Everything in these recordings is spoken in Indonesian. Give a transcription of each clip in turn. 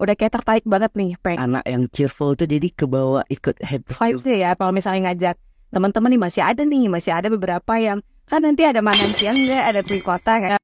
udah kayak tertarik banget nih Anak yang cheerful tuh jadi kebawa ikut happy juga. vibes-nya ya. Kalau misalnya ngajak teman-teman nih masih ada beberapa yang kan nanti ada makan siang nggak, ada kue kota kan.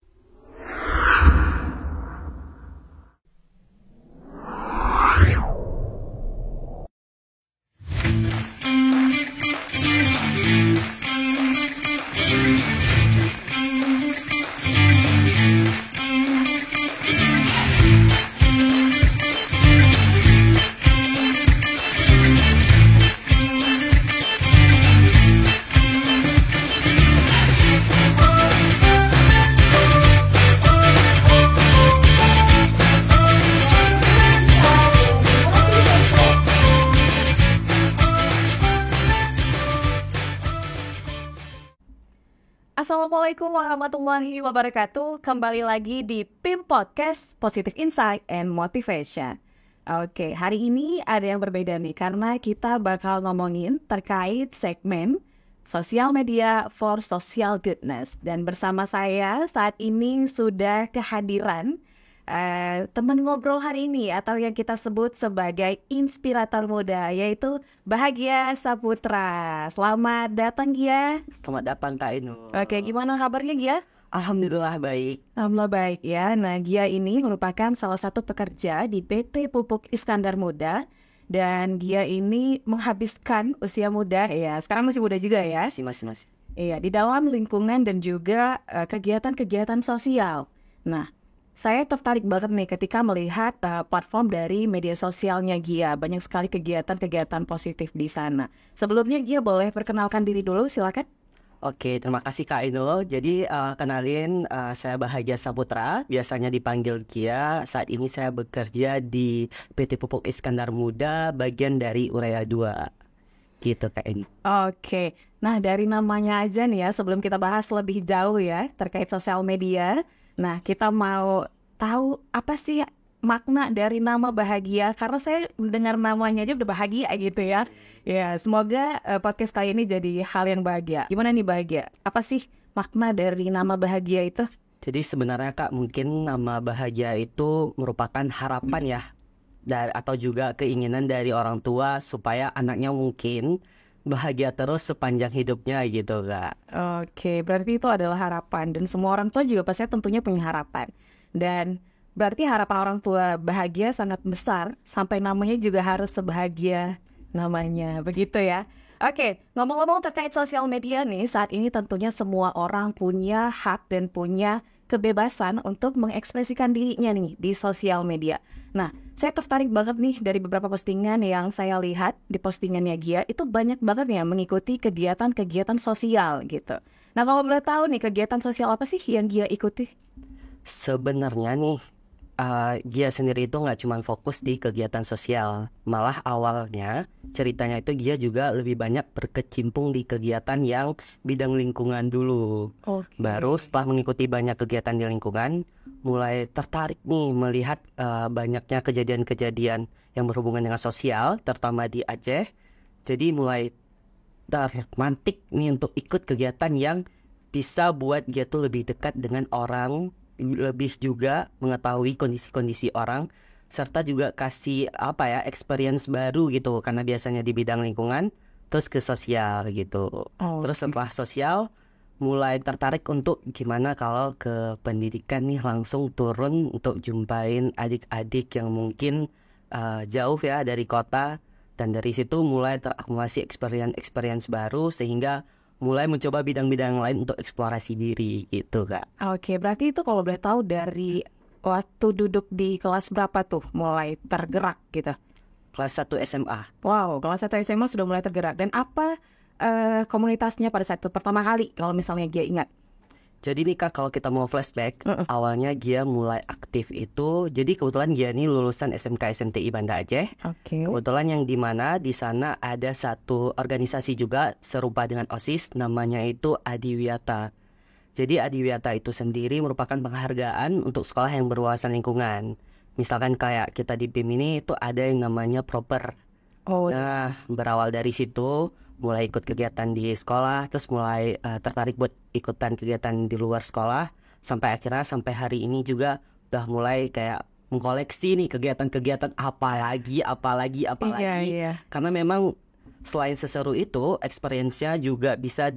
Assalamualaikum warahmatullahi wabarakatuh. Kembali lagi di PIM Podcast Positive Insight and Motivation. Oke, hari ini ada yang berbeda nih karena kita bakal ngomongin terkait segmen sosial media for social goodness. Dan bersama saya saat ini sudah kehadiran teman ngobrol hari ini atau yang kita sebut sebagai inspirator muda, yaitu Bahagia Saputra. Selamat datang Gia. Selamat datang Kak Inu. Oke, gimana kabarnya Gia? Alhamdulillah baik. Alhamdulillah baik ya. Nah, Gia ini merupakan salah satu pekerja di PT Pupuk Iskandar Muda. Dan Gia ini menghabiskan usia muda, ya sekarang masih muda juga ya. Masih. Iya, di dalam lingkungan dan juga kegiatan-kegiatan sosial. Nah, saya tertarik banget nih ketika melihat platform dari media sosialnya Gia. Banyak sekali kegiatan-kegiatan positif di sana. Sebelumnya Gia boleh perkenalkan diri dulu, silakan. Oke, terima kasih Kak Inu. Jadi kenalin, saya Bahagia Saputra, biasanya dipanggil Kia. Saat ini saya bekerja di PT Pupuk Iskandar Muda, bagian dari Urea 2. Gitu Kak Inu. Oke, nah dari namanya aja nih ya, sebelum kita bahas lebih jauh ya terkait sosial media, nah kita mau tahu apa sih makna dari nama Bahagia, karena saya mendengar namanya aja udah bahagia gitu ya. Ya, semoga podcast kali ini jadi hal yang bahagia. Gimana nih Bahagia? Apa sih makna dari nama Bahagia itu? Jadi sebenarnya Kak, mungkin nama Bahagia itu merupakan harapan ya, atau juga keinginan dari orang tua supaya anaknya mungkin bahagia terus sepanjang hidupnya gitu Kak. Oke, berarti itu adalah harapan dan semua orang tua juga pasti tentunya punya harapan. Dan berarti harapan orang tua bahagia sangat besar sampai namanya juga harus sebahagia namanya, begitu ya. Oke, ngomong-ngomong terkait sosial media nih, saat ini tentunya semua orang punya hak dan punya kebebasan untuk mengekspresikan dirinya nih di sosial media. Nah, saya tertarik banget nih dari beberapa postingan yang saya lihat di postingannya Gia, itu banyak banget ya mengikuti kegiatan-kegiatan sosial gitu. Nah, kalau boleh tahu nih kegiatan sosial apa sih yang Gia ikuti? Sebenarnya nih, Gia sendiri itu nggak cuma fokus di kegiatan sosial. Malah awalnya ceritanya itu Gia juga lebih banyak berkecimpung di kegiatan yang bidang lingkungan dulu. Oke. Baru setelah mengikuti banyak kegiatan di lingkungan, mulai tertarik nih melihat banyaknya kejadian-kejadian yang berhubungan dengan sosial, terutama di Aceh. Jadi mulai termantik nih untuk ikut kegiatan yang bisa buat Gia tuh lebih dekat dengan orang, lebih juga mengetahui kondisi-kondisi orang, serta juga kasih experience baru gitu, karena biasanya di bidang lingkungan terus ke sosial gitu. Terus setelah sosial mulai tertarik untuk gimana kalau ke pendidikan nih, langsung turun untuk jumpain adik-adik yang mungkin jauh ya dari kota, dan dari situ mulai terakumulasi experience baru sehingga mulai mencoba bidang-bidang lain untuk eksplorasi diri gitu Kak. Oke, berarti itu kalau boleh tahu dari waktu duduk di kelas berapa tuh mulai tergerak gitu? Kelas 1 SMA. Wow, kelas 1 SMA sudah mulai tergerak. Dan apa komunitasnya pada saat itu pertama kali kalau misalnya Gia ingat? Jadi nih Kak, kalau kita mau flashback, awalnya Gia mulai aktif itu, jadi kebetulan Gia ini lulusan SMK SMTI Banda Aceh. Oke. Kebetulan yang dimana di sana ada satu organisasi juga serupa dengan OSIS, namanya itu Adiwiyata. Jadi Adiwiyata itu sendiri merupakan penghargaan untuk sekolah yang berwawasan lingkungan. Misalkan kayak kita di BIM ini itu ada yang namanya proper. Oh, Nah, berawal dari situ, mulai ikut kegiatan di sekolah, terus mulai tertarik buat ikutan kegiatan di luar sekolah, sampai akhirnya sampai hari ini juga udah mulai kayak mengkoleksi nih kegiatan-kegiatan apalagi Iya. karena memang selain seseru itu experience-nya juga bisa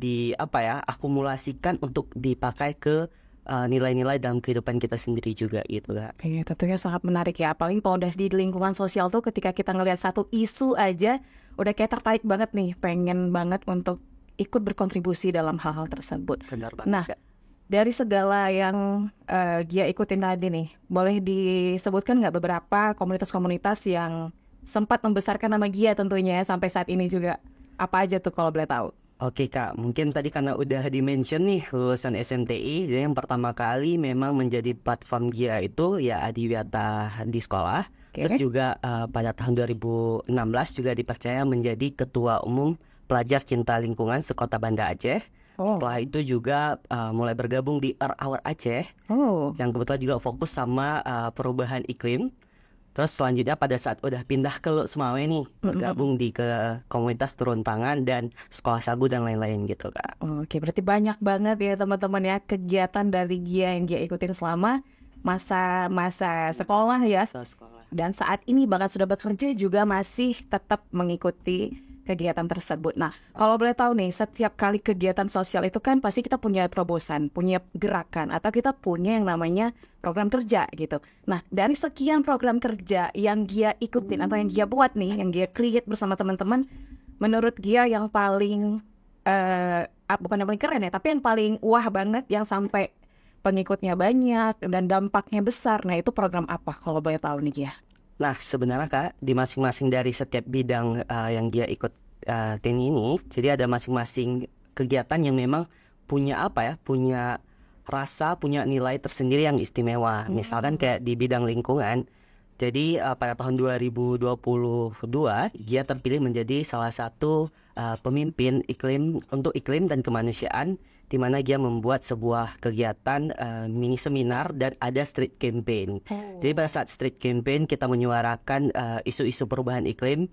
akumulasikan untuk dipakai ke nilai-nilai dalam kehidupan kita sendiri juga gitu Kak. Iya, tentunya sangat menarik ya. Apalagi kalau udah di lingkungan sosial tuh ketika kita ngelihat satu isu aja, udah kayak tertarik banget nih, pengen banget untuk ikut berkontribusi dalam hal-hal tersebut. Benar banget Nah, Kak. dari segala yang Gia ikutin tadi nih, boleh disebutkan nggak beberapa komunitas-komunitas yang sempat membesarkan nama Gia tentunya sampai saat ini juga? Apa aja tuh kalau boleh tahu? Oke Kak, mungkin tadi karena udah di-mention nih lulusan SMTI, jadi yang pertama kali memang menjadi platform Gia itu ya Adiwiyata di sekolah. Oke. Terus juga pada tahun 2016 juga dipercaya menjadi Ketua Umum Pelajar Cinta Lingkungan Sekota Banda Aceh. Oh. Setelah itu juga mulai bergabung di Earth Hour Aceh, Oh. yang kebetulan juga fokus sama perubahan iklim. Terus selanjutnya pada saat udah pindah ke Luk Semawe nih, bergabung di ke komunitas turun tangan dan sekolah sagu dan lain-lain gitu Kak. Oke, berarti banyak banget ya teman-teman ya kegiatan dari Gia yang Gia ikutin selama masa sekolah ya. Sekolah. Dan saat ini bahkan sudah bekerja juga masih tetap mengikuti kegiatan tersebut. Nah, kalau boleh tahu nih, setiap kali kegiatan sosial itu kan pasti kita punya terobosan, punya gerakan, atau kita punya yang namanya program kerja gitu. Nah, dari sekian program kerja yang Gia ikutin atau yang Gia buat nih, yang Gia create bersama teman-teman, menurut Gia yang paling, bukan yang paling keren ya, tapi yang paling wah banget, yang sampai pengikutnya banyak dan dampaknya besar. Nah, itu program apa kalau boleh tahu nih Gia? Nah sebenarnya Kak, di masing-masing dari setiap bidang yang dia ikut tim ini, jadi ada masing-masing kegiatan yang memang punya punya rasa, punya nilai tersendiri yang istimewa. Misalkan kayak di bidang lingkungan, jadi pada tahun 2022 dia terpilih menjadi salah satu pemimpin untuk iklim dan kemanusiaan, di mana dia membuat sebuah kegiatan mini seminar dan ada street campaign. Jadi pada saat street campaign kita menyuarakan isu-isu perubahan iklim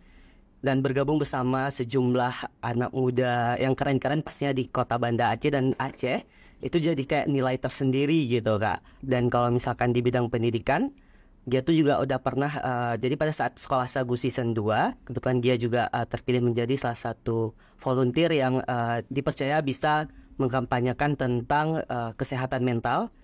dan bergabung bersama sejumlah anak muda yang keren-keren pastinya di Kota Banda Aceh dan Aceh. Itu jadi kayak nilai tersendiri gitu Kak. Dan kalau misalkan di bidang pendidikan, dia tuh juga udah pernah jadi pada saat Sekolah Sagu Season 2, kebetulan dia juga terpilih menjadi salah satu volunteer yang dipercaya bisa mengkampanyekan tentang kesehatan mental.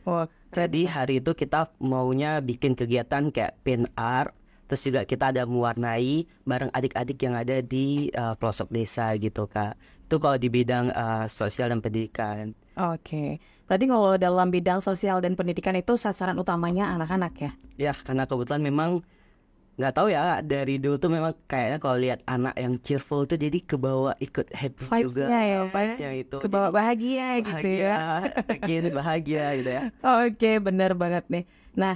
Jadi hari itu kita maunya bikin kegiatan kayak pin art, terus juga kita ada mewarnai bareng adik-adik yang ada di pelosok desa gitu Kak. Itu kalau di bidang sosial dan pendidikan. Oke, berarti kalau dalam bidang sosial dan pendidikan itu sasaran utamanya anak-anak ya? Ya, karena kebetulan memang nggak tahu ya, dari dulu tuh memang kayaknya kalau lihat anak yang cheerful tuh jadi kebawa ikut happy juga. Vibes-nya ya, Vibes-nya itu kebawa jadi bahagia gitu ya. bikin bahagia gitu ya. Oke, benar banget nih. Nah,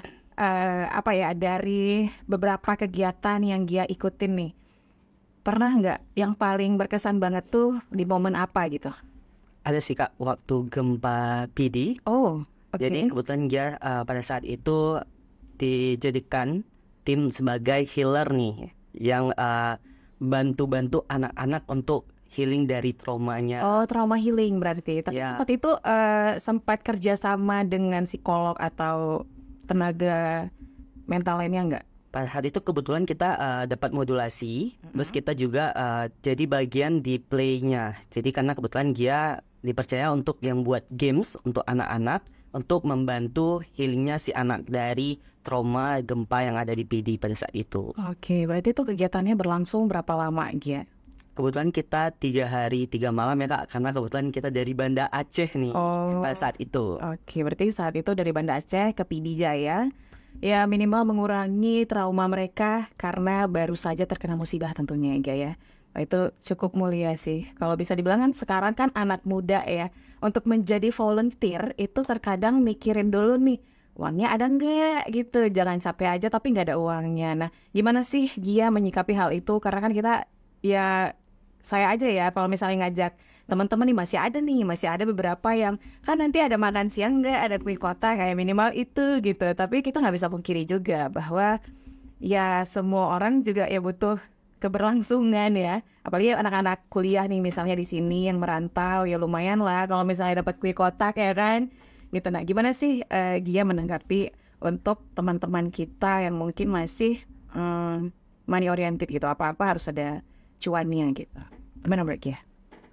dari beberapa kegiatan yang Gia ikutin nih, pernah nggak yang paling berkesan banget tuh di momen apa gitu? Ada sih Kak, waktu gempa PD. Oh, oke. Jadi kebetulan dia pada saat itu dijadikan tim sebagai healer nih, yang bantu-bantu anak-anak untuk healing dari traumanya. Oh, trauma healing berarti. Tapi Ya. sempat itu sempat kerjasama dengan psikolog atau tenaga mental lainnya nggak? Pada saat itu kebetulan kita dapat modulasi, terus kita juga jadi bagian di play-nya. Jadi karena kebetulan dia dipercaya untuk yang buat games untuk anak-anak, untuk membantu healingnya si anak dari trauma gempa yang ada di PD pada saat itu. Oke, berarti itu kegiatannya berlangsung berapa lama, Gia? Kebetulan kita 3 hari 3 malam ya Kak, karena kebetulan kita dari Banda Aceh nih pada saat itu. Oke, berarti saat itu dari Banda Aceh ke PD Jaya, ya minimal mengurangi trauma mereka karena baru saja terkena musibah tentunya ya, Gia ya. Itu cukup mulia sih. Kalau bisa dibilang kan sekarang kan anak muda ya, untuk menjadi volunteer itu terkadang mikirin dulu nih, uangnya ada nggak gitu, jangan sampai aja tapi nggak ada uangnya. Nah, gimana sih Gia menyikapi hal itu? Karena kan kita ya, saya aja ya kalau misalnya ngajak teman-teman nih masih ada beberapa yang kan nanti ada makan siang nggak, ada kue kota kayak minimal itu gitu. Tapi kita nggak bisa pungkiri juga bahwa ya semua orang juga ya butuh keberlangsungan ya. Apalagi anak-anak kuliah nih misalnya di sini yang merantau ya lumayan lah kalau misalnya dapat kue kotak ya kan. Gitu. Nah, gimana sih Gia menanggapi untuk teman-teman kita yang mungkin masih money oriented gitu, apa-apa harus ada cuannya gitu. Gimana menurut Gia?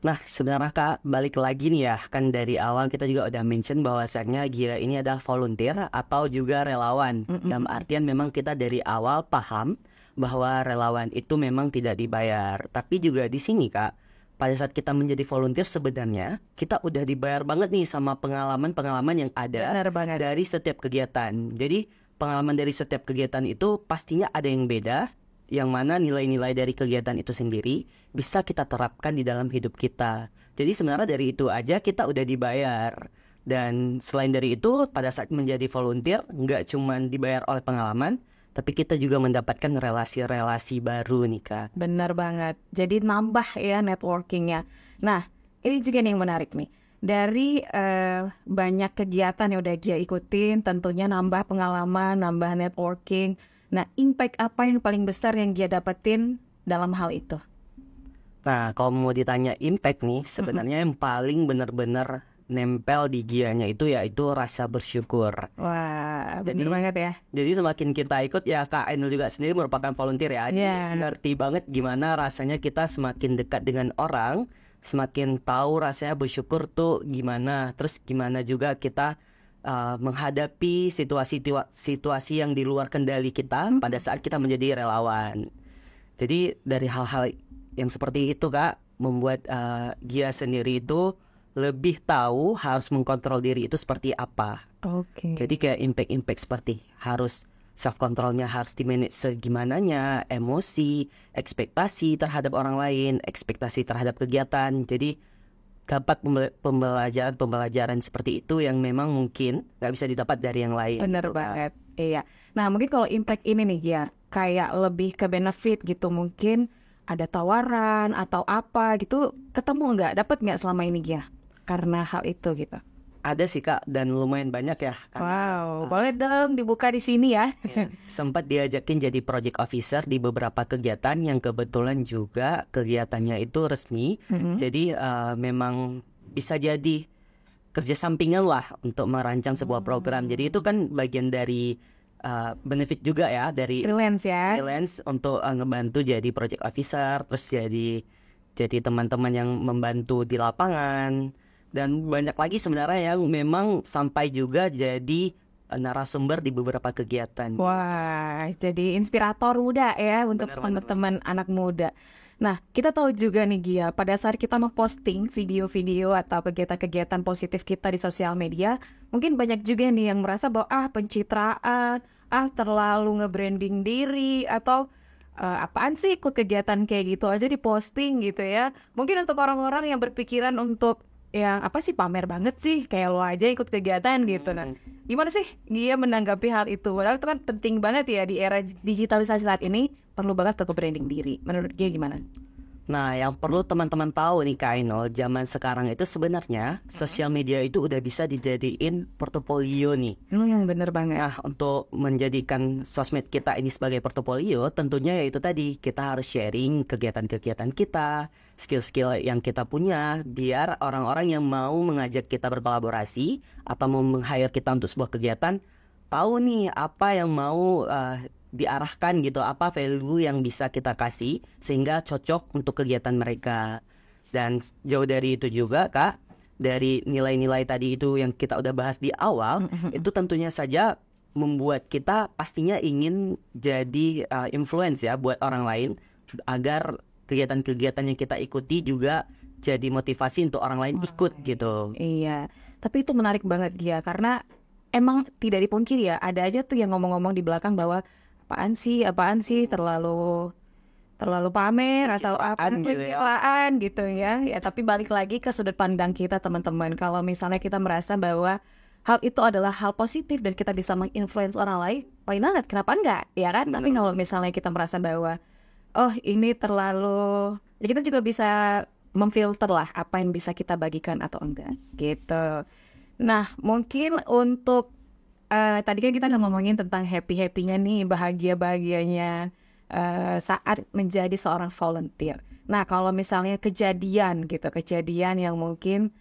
Nah, sebenarnya Kak, balik lagi nih ya, kan dari awal kita juga udah mention bahwasannya Gira ini adalah volunteer atau juga relawan. Dalam artian memang kita dari awal paham bahwa relawan itu memang tidak dibayar. Tapi juga di sini Kak, pada saat kita menjadi volunteer sebenarnya kita udah dibayar banget nih sama pengalaman-pengalaman yang ada Benar banget. dari setiap kegiatan. Jadi pengalaman dari setiap kegiatan itu pastinya ada yang beda, yang mana nilai-nilai dari kegiatan itu sendiri bisa kita terapkan di dalam hidup kita. Jadi sebenarnya dari itu aja kita udah dibayar. Dan selain dari itu, pada saat menjadi volunteer nggak cuma dibayar oleh pengalaman, tapi kita juga mendapatkan relasi-relasi baru nih Kak. Benar banget. Jadi nambah ya networkingnya. Nah, ini juga nih yang menarik nih. Dari banyak kegiatan yang udah Gia ikutin, tentunya nambah pengalaman, nambah networking. Nah, impact apa yang paling besar yang Gia dapetin dalam hal itu? Nah, kalau mau ditanya impact nih, sebenarnya yang paling benar-benar nempel di Gianya itu yaitu rasa bersyukur. Wah, Jadi- bener banget ya. Jadi semakin kita ikut ya Kak Ainul juga sendiri merupakan volunteer ya. Jadi Iya. ngerti banget gimana rasanya kita semakin dekat dengan orang, semakin tahu rasanya bersyukur tuh gimana. Terus gimana juga kita menghadapi situasi yang di luar kendali kita pada saat kita menjadi relawan. Jadi dari hal-hal yang seperti itu Kak membuat Gia sendiri itu lebih tahu harus mengkontrol diri itu seperti apa. Oke. Jadi kayak impact seperti harus self controlnya harus di-manage segimananya, emosi, ekspektasi terhadap orang lain, ekspektasi terhadap kegiatan. Jadi dapat pembelajaran seperti itu yang memang mungkin nggak bisa didapat dari yang lain. Bener gitu, Kak. banget. Iya. Nah, mungkin kalau impact ini nih Gia, kayak lebih ke benefit gitu, mungkin ada tawaran atau apa gitu, ketemu nggak? Dapat nggak selama ini Gia? Karena hal itu gitu. Ada sih Kak, dan lumayan banyak ya. Wow, boleh dong dibuka di sini ya. Sempat diajakin jadi project officer di beberapa kegiatan yang kebetulan juga kegiatannya itu resmi. Jadi memang bisa jadi kerja sampingan lah untuk merancang sebuah program. Jadi itu kan bagian dari benefit juga ya dari Freelance ya. freelance untuk ngebantu jadi project officer, terus jadi teman-teman yang membantu di lapangan. Dan banyak lagi sebenarnya yang memang sampai juga jadi narasumber di beberapa kegiatan. Wah, jadi inspirator muda ya untuk Benar, teman-teman anak muda. Nah, kita tahu juga nih Gia, pada saat kita memposting video-video atau kegiatan-kegiatan positif kita di sosial media, mungkin banyak juga nih yang merasa bahwa pencitraan, terlalu nge-branding diri, atau apaan sih ikut kegiatan kayak gitu aja diposting gitu ya. Mungkin untuk orang-orang yang berpikiran untuk yang apa sih pamer banget sih, kayak lo aja ikut kegiatan gitu. Nah, gimana sih dia menanggapi hal itu? Padahal itu kan penting banget ya di era digitalisasi saat ini, perlu banget untuk branding diri. Menurut dia gimana? Nah, yang perlu teman-teman tahu nih Kak Ainul, zaman sekarang itu sebenarnya sosial media itu udah bisa dijadiin portofolio nih. Bener banget. Nah, untuk menjadikan sosmed kita ini sebagai portofolio, tentunya yaitu tadi kita harus sharing kegiatan-kegiatan kita, skill-skill yang kita punya, biar orang-orang yang mau mengajak kita berkolaborasi atau mau meng-hire kita untuk sebuah kegiatan, tahu nih apa yang mau diarahkan gitu, apa value yang bisa kita kasih sehingga cocok untuk kegiatan mereka. Dan jauh dari itu juga Kak, dari nilai-nilai tadi itu yang kita udah bahas di awal, itu tentunya saja membuat kita pastinya ingin jadi influence ya buat orang lain, agar kegiatan-kegiatan yang kita ikuti juga jadi motivasi untuk orang lain ikut gitu. Iya, tapi itu menarik banget dia, karena emang tidak dipungkiri ya, ada aja tuh yang ngomong-ngomong di belakang bahwa apaan sih terlalu pamer atau apa Pencitraan gitu ya. pencitraan gitu ya. Ya, tapi balik lagi ke sudut pandang kita teman-teman. Kalau misalnya kita merasa bahwa hal itu adalah hal positif dan kita bisa menginfluence orang lain, why not? Kenapa enggak? Ya kan? Tapi kalau misalnya kita merasa bahwa ini terlalu, ya kita juga bisa memfilter lah apa yang bisa kita bagikan atau enggak gitu. Nah, mungkin untuk tadi kan kita udah ngomongin tentang happy-happynya nih, bahagia-bahagianya saat menjadi seorang volunteer. Nah, kalau misalnya kejadian yang mungkin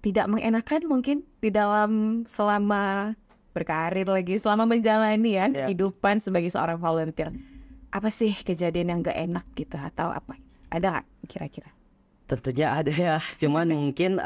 tidak mengenakan mungkin di dalam selama berkarir lagi selama menjalani ya Ya. kehidupan sebagai seorang volunteer. Apa sih kejadian yang gak enak gitu atau apa? Ada nggak kira-kira? Tentunya ada ya, cuman mungkin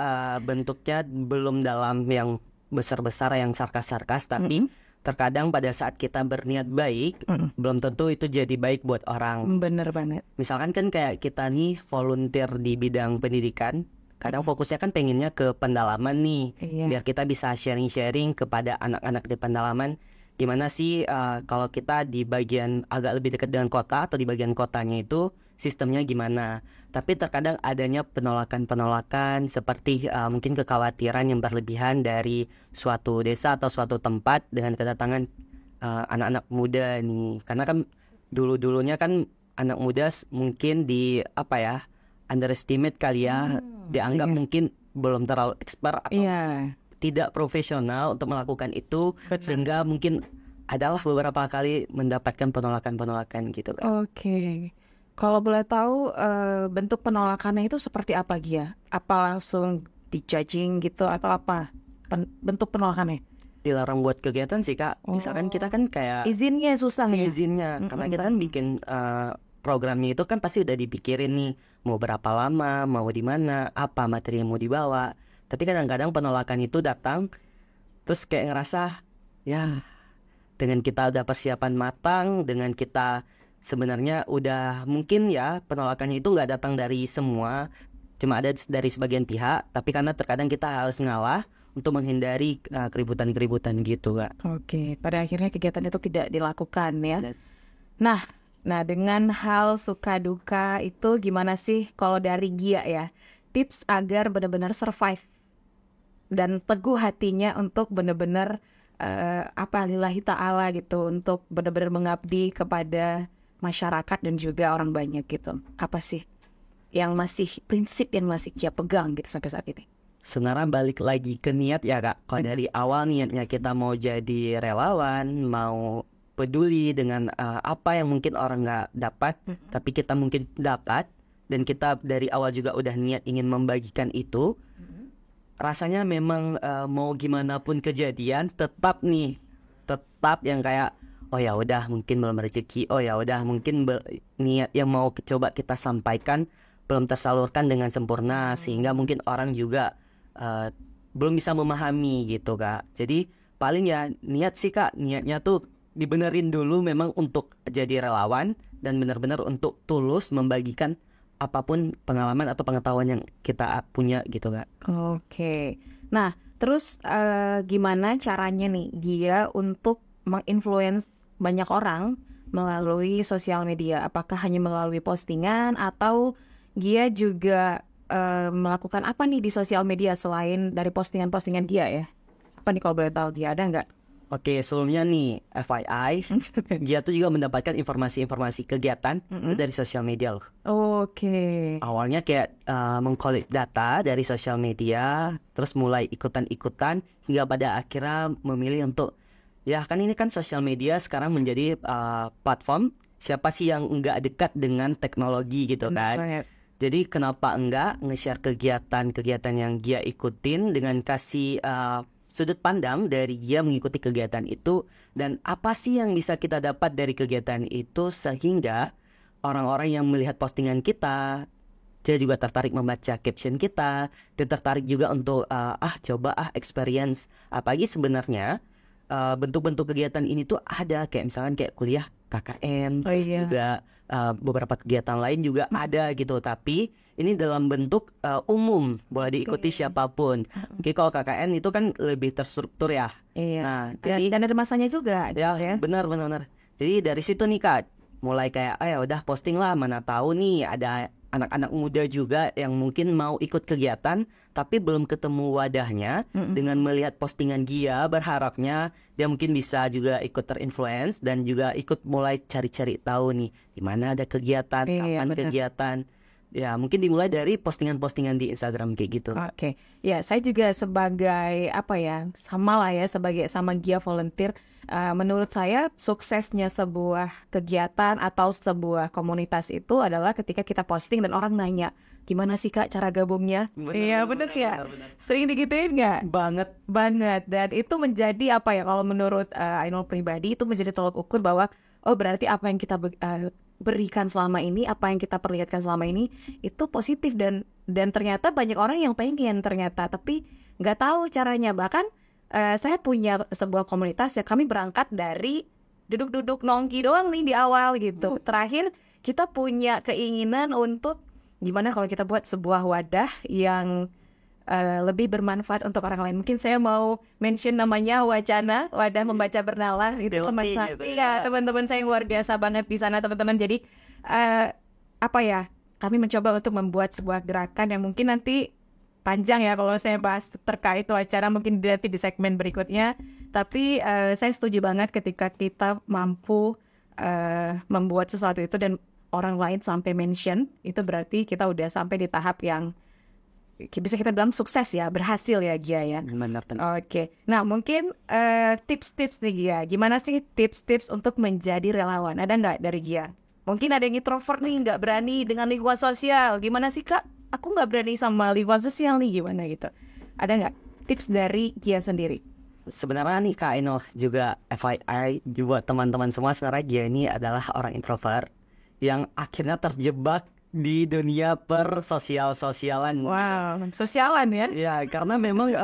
bentuknya belum dalam yang besar-besar yang sarkas-sarkas, tapi terkadang pada saat kita berniat baik, belum tentu itu jadi baik buat orang. Bener banget. Misalkan kan kayak kita nih volunteer di bidang pendidikan, kadang fokusnya kan pengennya ke pendalaman nih, Iya. biar kita bisa sharing-sharing kepada anak-anak di pendalaman. Gimana sih kalau kita di bagian agak lebih dekat dengan kota atau di bagian kotanya itu sistemnya gimana. Tapi terkadang adanya penolakan-penolakan seperti mungkin kekhawatiran yang berlebihan dari suatu desa atau suatu tempat dengan kedatangan anak-anak muda nih. Karena kan dulu-dulunya kan anak muda mungkin di apa ya, underestimate kali ya, dianggap mungkin belum terlalu expert atau Iya. tidak profesional untuk melakukan itu, Benar. sehingga mungkin adalah beberapa kali mendapatkan penolakan-penolakan gitu kan. Oke. Kalau boleh tahu bentuk penolakannya itu seperti apa Gia? Apa langsung di-judging gitu atau apa? Bentuk penolakannya? Dilarang buat kegiatan sih Kak. Misalkan kita kan kayak Izinnya susah ya? izinnya, karena kita kan bikin programnya itu kan pasti udah dipikirin nih, mau berapa lama, mau di mana, apa materi yang mau dibawa. Tapi kadang-kadang penolakan itu datang, terus kayak ngerasa ya dengan kita udah persiapan matang, dengan kita sebenarnya udah mungkin ya penolakannya itu nggak datang dari semua, cuma ada dari sebagian pihak, tapi karena terkadang kita harus ngalah untuk menghindari keributan-keributan gitu Kak. Oke, pada akhirnya kegiatan itu tidak dilakukan ya. Dan- Nah, dengan hal suka duka itu gimana sih kalau dari Gia ya? Tips agar benar-benar survive dan teguh hatinya untuk benar-benar lillahi ta'ala gitu, untuk benar-benar mengabdi kepada masyarakat dan juga orang banyak gitu. Apa sih yang masih prinsip yang masih Gia pegang gitu sampai saat ini? Sebenarnya balik lagi ke niat ya Kak. Kalau dari awal niatnya kita mau jadi relawan, mau peduli dengan apa yang mungkin orang nggak dapat, tapi kita mungkin dapat, dan kita dari awal juga udah niat ingin membagikan itu, rasanya memang mau gimana pun kejadian tetap yang kayak oh ya udah mungkin belum rezeki, oh ya udah mungkin niat yang mau coba kita sampaikan belum tersalurkan dengan sempurna, sehingga mungkin orang juga belum bisa memahami gitu Kak. Jadi paling ya niat sih Kak, niatnya tuh dibenerin dulu memang untuk jadi relawan dan benar-benar untuk tulus membagikan apapun pengalaman atau pengetahuan yang kita punya gitu Kak. Oke. Nah, terus gimana caranya nih Gia untuk menginfluence banyak orang melalui sosial media? Apakah hanya melalui postingan atau Gia juga melakukan apa nih di sosial media selain dari postingan-postingan Gia ya? Apa nih kalau boleh tahu Gia, ada nggak? Oke, sebelumnya nih FYI, dia tuh juga mendapatkan informasi-informasi kegiatan itu dari sosial media loh. Oke. Awalnya kayak mengkolek data dari sosial media, terus mulai ikutan-ikutan hingga pada akhirnya memilih untuk ya kan ini kan sosial media sekarang menjadi platform siapa sih yang enggak dekat dengan teknologi gitu kan. Jadi kenapa enggak nge-share kegiatan-kegiatan yang dia ikutin dengan kasih sudut pandang dari dia mengikuti kegiatan itu, dan apa sih yang bisa kita dapat dari kegiatan itu sehingga orang-orang yang melihat postingan kita dia juga tertarik membaca caption kita, dia tertarik juga untuk coba experience. Apalagi sebenarnya bentuk-bentuk kegiatan ini tuh ada kayak misalkan kayak kuliah KKN, terus juga beberapa kegiatan lain juga ada gitu, tapi ini dalam bentuk umum, boleh diikuti siapapun. Oke, kalau KKN itu kan lebih terstruktur ya. Iya. Nah, jadi Dan ada masanya juga. ya benar. Jadi dari situ nih Kak, mulai kayak ya udah posting lah, mana tahu nih ada anak-anak muda juga yang mungkin mau ikut kegiatan tapi belum ketemu wadahnya. Dengan melihat postingan Gia, berharapnya dia mungkin bisa juga ikut terinfluence dan juga ikut mulai cari-cari tahu nih di mana ada kegiatan, kapan kegiatan. Ya mungkin dimulai dari postingan-postingan di Instagram kayak gitu. Oke, ya saya juga sebagai apa ya, sama lah ya sebagai sama Gia volunteer. Menurut saya suksesnya sebuah kegiatan atau sebuah komunitas itu adalah ketika kita posting dan orang nanya, gimana sih Kak cara gabungnya? Iya bener ya. Sering digituin nggak? Banget. Dan itu menjadi apa ya? Kalau menurut Ainul pribadi itu menjadi tolok ukur bahwa oh berarti apa yang kita berikan selama ini, apa yang kita perlihatkan selama ini itu positif dan ternyata banyak orang yang pengen ternyata, tapi nggak tahu caranya. Bahkan saya punya sebuah komunitas ya, kami berangkat dari duduk-duduk nongki doang nih di awal gitu. Terakhir kita punya keinginan untuk gimana kalau kita buat sebuah wadah yang lebih bermanfaat untuk orang lain. Mungkin saya mau mention namanya Wacana, Wadah Membaca Bernalar. Itu teman saya, gitu ya. Teman-teman saya yang luar biasa banget di sana teman-teman. Jadi apa ya? Kami mencoba untuk membuat sebuah gerakan yang mungkin nanti panjang ya kalau saya bahas terkait Wacana, mungkin nanti di segmen berikutnya. Tapi saya setuju banget ketika kita mampu membuat sesuatu itu dan orang lain sampai mention, itu berarti kita udah sampai di tahap yang bisa kita bilang sukses ya, berhasil ya Gia ya. Oke. Nah mungkin tips-tips nih Gia, gimana sih tips-tips untuk menjadi relawan? Ada nggak dari Gia? Mungkin ada yang introvert nih, nggak berani dengan lingkungan sosial. Gimana sih Kak? Aku nggak berani sama lingkungan sosial nih, gimana gitu? Ada nggak tips dari Gia sendiri? Sebenarnya nih Kak Ainul, juga FYI buat teman-teman semua, sebenarnya Gia ini adalah orang introvert yang akhirnya terjebak di dunia persosial-sosialan. Wow, sosialan ya? Ya, karena memang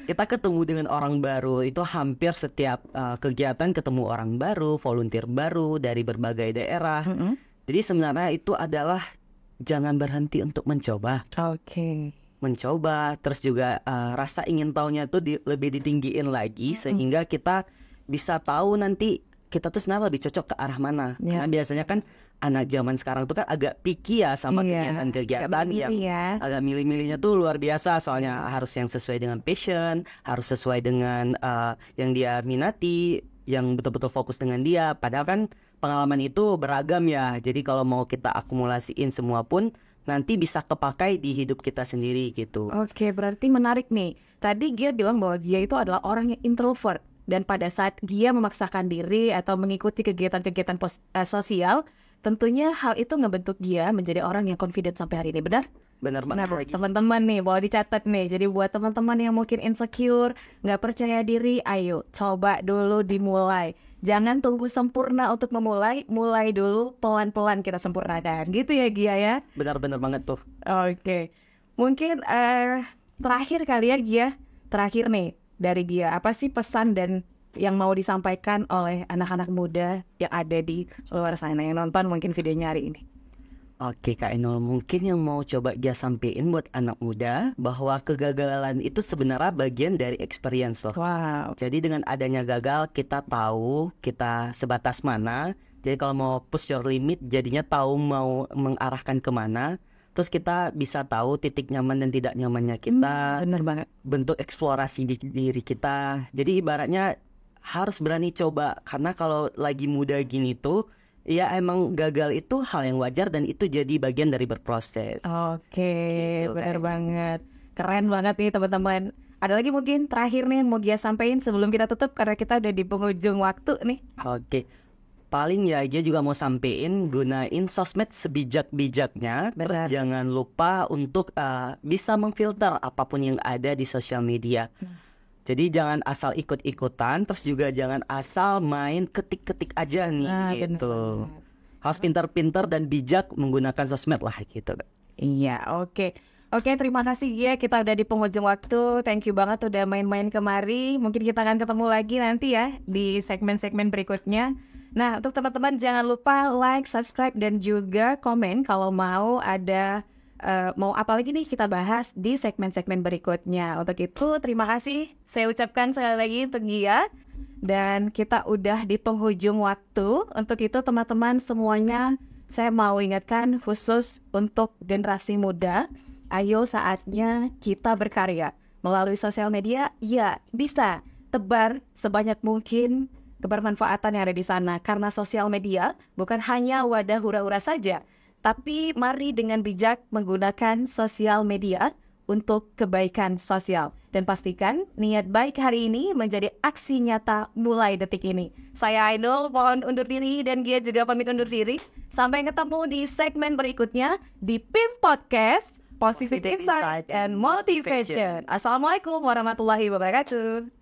kita ketemu dengan orang baru itu hampir setiap kegiatan ketemu orang baru, volunteer baru dari berbagai daerah. Jadi sebenarnya itu adalah jangan berhenti untuk mencoba. Mencoba, terus juga rasa ingin tahunya tuh lebih ditinggiin lagi sehingga kita bisa tahu nanti kita tuh sebenarnya lebih cocok ke arah mana. Karena biasanya kan anak zaman sekarang tuh kan agak picky ya sama kegiatan-kegiatan yang agak milih-milihnya tuh luar biasa. Soalnya harus yang sesuai dengan passion, harus sesuai dengan yang dia minati, yang betul-betul fokus dengan dia. Padahal kan pengalaman itu beragam ya. Jadi kalau mau kita akumulasiin semua pun nanti bisa kepakai di hidup kita sendiri gitu. Oke, berarti menarik nih. Tadi Gia bilang bahwa Gia itu adalah orang yang introvert. Dan pada saat Gia memaksakan diri atau mengikuti kegiatan-kegiatan sosial, tentunya hal itu ngebentuk Gia menjadi orang yang confident sampai hari ini, benar? Benar banget. Teman-teman nih, boleh dicatat nih. Jadi buat teman-teman yang mungkin insecure, nggak percaya diri, ayo coba dulu dimulai. Jangan tunggu sempurna untuk memulai, mulai dulu pelan-pelan kita sempurnakan. Gitu ya Gia ya? Benar-benar banget tuh. Oke. Mungkin terakhir kali ya Gia, terakhir nih dari Gia, apa sih pesan dan yang mau disampaikan oleh anak-anak muda yang ada di luar sana yang nonton mungkin videonya hari ini? Oke Kak Ainul, mungkin yang mau coba Gia sampein buat anak muda bahwa kegagalan itu sebenarnya bagian dari experience loh. Wow. Jadi dengan adanya gagal kita tahu kita sebatas mana. Jadi kalau mau push your limit jadinya tahu mau mengarahkan kemana. Terus kita bisa tahu titik nyaman dan tidak nyamannya kita. Bener banget. Bentuk eksplorasi di diri kita. Jadi ibaratnya harus berani coba. Karena kalau lagi muda gini tuh, ya emang gagal itu hal yang wajar dan itu jadi bagian dari berproses. Oke, gitu, bener banget. Keren banget nih teman-teman. Ada lagi mungkin terakhir nih mau Gia sampein sebelum kita tutup karena kita udah di penghujung waktu nih. Oke. Paling ya Gia juga mau sampein gunain sosmed sebijak-bijaknya. Terus jangan lupa untuk bisa memfilter apapun yang ada di sosial media. Jadi jangan asal ikut-ikutan, terus juga jangan asal main ketik-ketik aja nih gitu. Harus pintar-pintar dan bijak menggunakan sosmed lah gitu. Iya, oke. Oke, terima kasih Gia, kita udah di penghujung waktu. Thank you banget udah main-main kemari. Mungkin kita akan ketemu lagi nanti ya di segmen-segmen berikutnya. Nah, untuk teman-teman jangan lupa like, subscribe, dan juga komen kalau mau ada mau apa lagi nih kita bahas di segmen-segmen berikutnya. Untuk itu terima kasih saya ucapkan sekali lagi untuk Gia. Dan kita udah di penghujung waktu. Untuk itu teman-teman semuanya saya mau ingatkan khusus untuk generasi muda. Ayo saatnya kita berkarya. Melalui sosial media, ya bisa tebar sebanyak mungkin kebermanfaatan yang ada di sana. Karena sosial media bukan hanya wadah hura-hura saja, Tapi mari dengan bijak menggunakan sosial media untuk kebaikan sosial. Dan pastikan niat baik hari ini menjadi aksi nyata mulai detik ini. Saya Ainul, mohon undur diri, dan Gia juga pamit undur diri. Sampai ketemu di segmen berikutnya di PIM Podcast, Positive Insight and Motivation. Assalamualaikum warahmatullahi wabarakatuh.